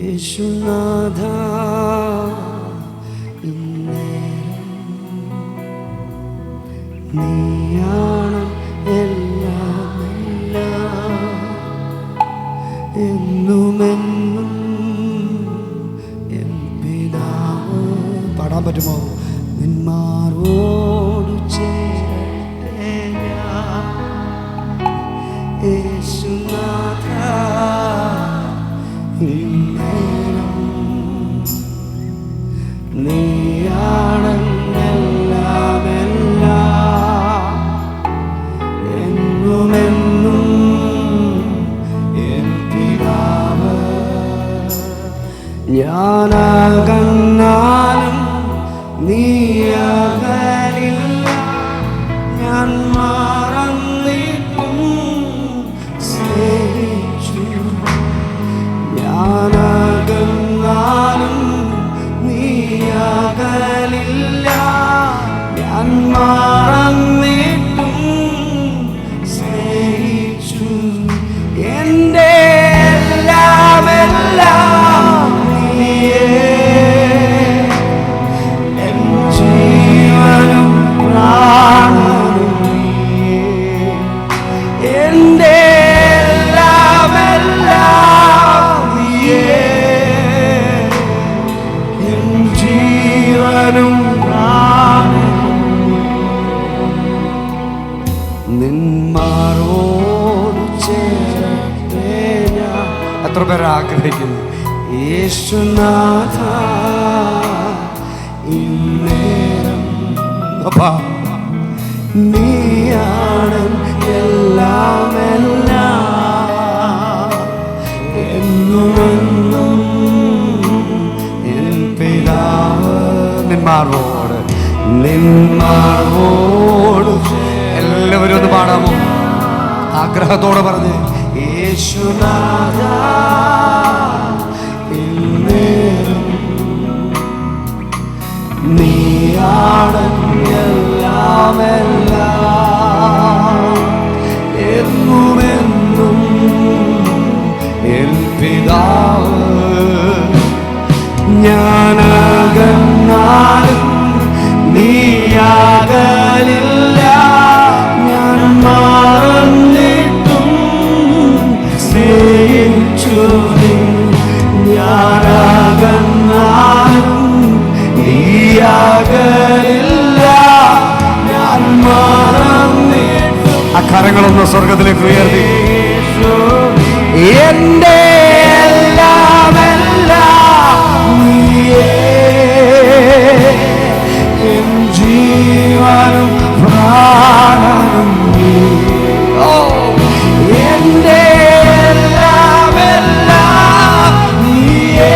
യേശുനാഥ നീയാണ് എല്ലാം എന്നുമെന്നും എൻ പിതാവ്. പാടാൻ പറ്റുമോ? നിന്മാരോട് ചേരട്ടെ ഞാൻ യേശുനാഥ ഇന്നേരം നീയാണെല്ലാം എല്ലാം എന്നുമെന്നും എൻ പിതാവ്. ഞാനകന്നാലും നീ അകലില്ല, ഞാൻ മറന്നിട്ടും സ്നേഹിച്ചു. ഞാനകന്നാലും നീ അകലില്ല, ഞാൻ മറന്നിട്ടും സ്നേഹിച്ചു. എൻ്റെ എല്ലാം എല്ലാം നീയേ, എൻ ജീവനും പ്രാണനും നീയേ. എൻ്റെ എല്ലാം എല്ലാം നീയേ, എൻ ജീവനും പ്രാണനും നിന്മാരോട് ചേരട്ടെ ഞാൻ. എത്ര പേർ ആഗ്രഹിക്കുന്നു യേശുനാഥ ഇന്നേരം നീയാണ് എല്ലാം എല്ലാം എന്നുമെന്നും എൻ പിതാവ്. നിന്മാരോട് എല്ലാവരും ഒന്ന് പാടാമോ? ആഗ്രഹത്തോടെ പറഞ്ഞ് യേശുനാഥ ഇന്നേരം നീയാണ് എല്ലാം എല്ലാം എന്നുമെന്നും എൻ പിതാവ്. ഞാനകന്നാലും നീ അകലില്ല, ഞാൻ മറന്നിട്ടും സ്നേഹിച്ചു. ഞാനകന്നാലും നീ അകലില്ല, ഞാൻ മറന്നിട്ടും. അക്കരങ്ങളൊന്ന് സ്വർഗത്തിലേക്ക് ഉയർത്തി. എൻ്റെ എല്ലാം എല്ലാം നീയേ, എൻ ജീവനും പ്രാണനും നീയേ. എൻ്റെ എല്ലാം എല്ലാം നീയേ,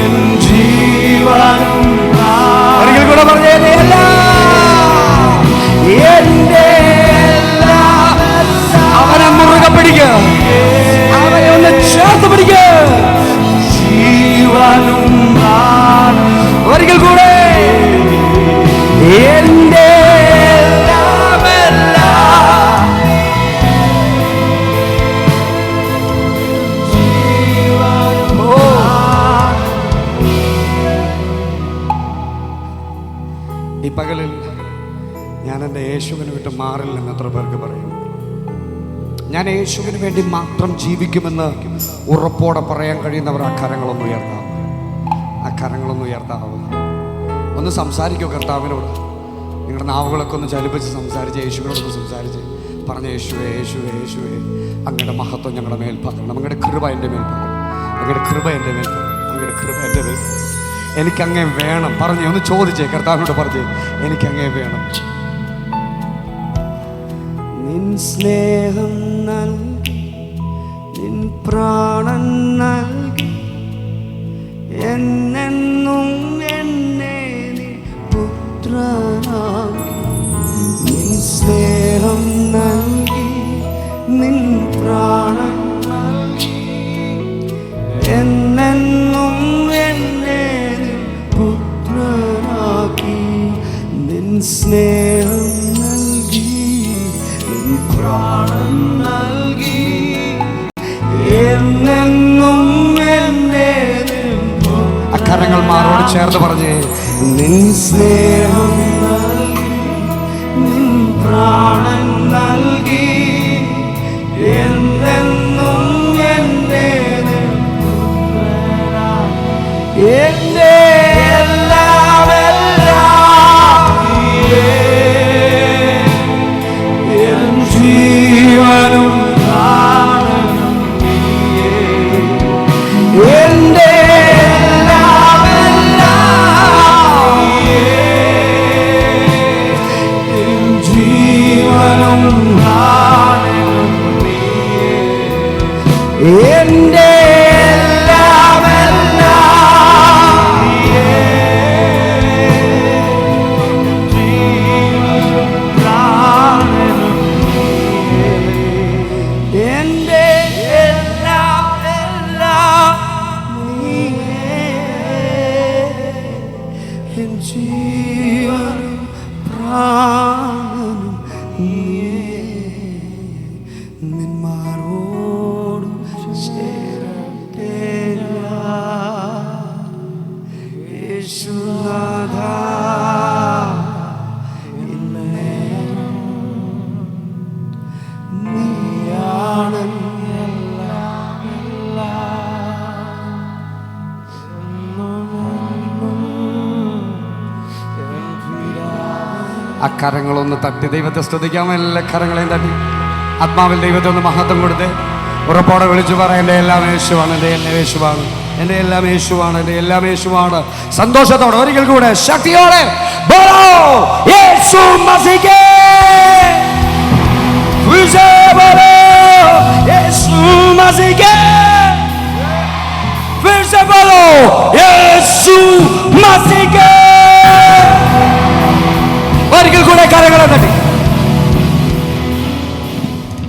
എൻ ജീവനും പ്രാണനും. ഒരിക്കൽ കൂടെ പറഞ്ഞേ, എൻ്റെ എല്ലാം. അവനെ മുറുകെ പിടിക്കുക, അവനെ ഒന്ന് ചേർത്ത് പിടിക്കുക. ജീവനും ഒരിക്കൽ കൂടെ എൻ്റെ എല്ലാം എല്ലാം ജീവനും. ഈ പകലിൽ ഞാൻ എൻ്റെ യേശുവിനെ വിട്ട് മാറില്ലെന്ന് എത്ര പേർക്ക് പറയും? ഞാൻ യേശുവിന് വേണ്ടി മാത്രം ജീവിക്കുമെന്ന് ഉറപ്പോടെ പറയാൻ കഴിയുന്നവർ ആ കരങ്ങളൊന്ന് ഉയർത്താം. ആ കരങ്ങളൊന്ന് ഉയർത്താവോ? ഒന്ന് സംസാരിക്കോ കർത്താവിനോട്. നിങ്ങളുടെ നാവുകളൊക്കെ ഒന്ന് ചലിപ്പിച്ച് സംസാരിച്ച് യേശുവിനോടൊന്ന് സംസാരിച്ച് പറഞ്ഞ യേശുവേ യേശുവേ യേശുവേ, അങ്ങയുടെ മഹത്വം ഞങ്ങളുടെ മേൽ പകരണം, അങ്ങയുടെ കൃപ എൻ്റെ മേൽ പകരണം, അങ്ങയുടെ കൃപ എൻ്റെ മേൽ പകരണം, അങ്ങയുടെ കൃപ എൻ്റെ മേൽ. എനിക്കങ്ങേ വേണം. പറഞ്ഞേ, ഒന്ന് ചോദിച്ചേ കർത്താവിനോട്, പറഞ്ഞേ എനിക്കങ്ങേ വേണം. നിൻ സ്നേഹം നൽകി, നിൻ പ്രാണൻ നൽകി, എന്നെന്നും എന്നെ നീ പുത്രനാക്കി. നിൻ സ്നേഹം നൽകി, നിൻ പ്രാണൻ നൽകി, എന്നെന്നും എന്നെ നീ പുത്രനാക്കി. നിൻ സ്നേഹം നൽകി, നിൻ പ്രാണൻ നൽകി, എന്നെന്നും എന്നോട് ചേർന്ന് പറഞ്ഞേ, നിൻ സ്നേഹം നിൻ പ്രാണൻ നൽകി എന്നെന്നും എന്റെ എന്റെ എല്ലാം എൻ ജീവനും എന്റെ എന്റെ ജീവനും പ്രാണനും നിന്മാരോടും ചേരട്ടെ യേശുനാഥ. അക്കരങ്ങളൊന്ന് തട്ടി ദൈവത്തെ സ്തുതിക്കാം. എല്ലാ കരങ്ങളെയും തട്ടി ആത്മാവിൽ ദൈവത്തെ ഒന്ന് മഹത്വം കൊടുത്ത് ഉറപ്പോടെ വിളിച്ചു പറ, എൻ്റെ എല്ലാം യേശുവാണ്, എൻ്റെ എല്ലാം യേശുവാണ്, എൻ്റെ എല്ലാം യേശുവാണ്, എൻ്റെ എല്ലാം യേശുവാണ്. സന്തോഷത്തോടെ ഒരിക്കൽ കൂടെ ശക്തിയോടെ ബോലോ യേശു മസിഹ് ബോലോ യേശു മസിഹ് ബോലോ യേശു മസിഹ്. ഒരിക്കൽ കൂടെ കരങ്ങളെ തട്ടി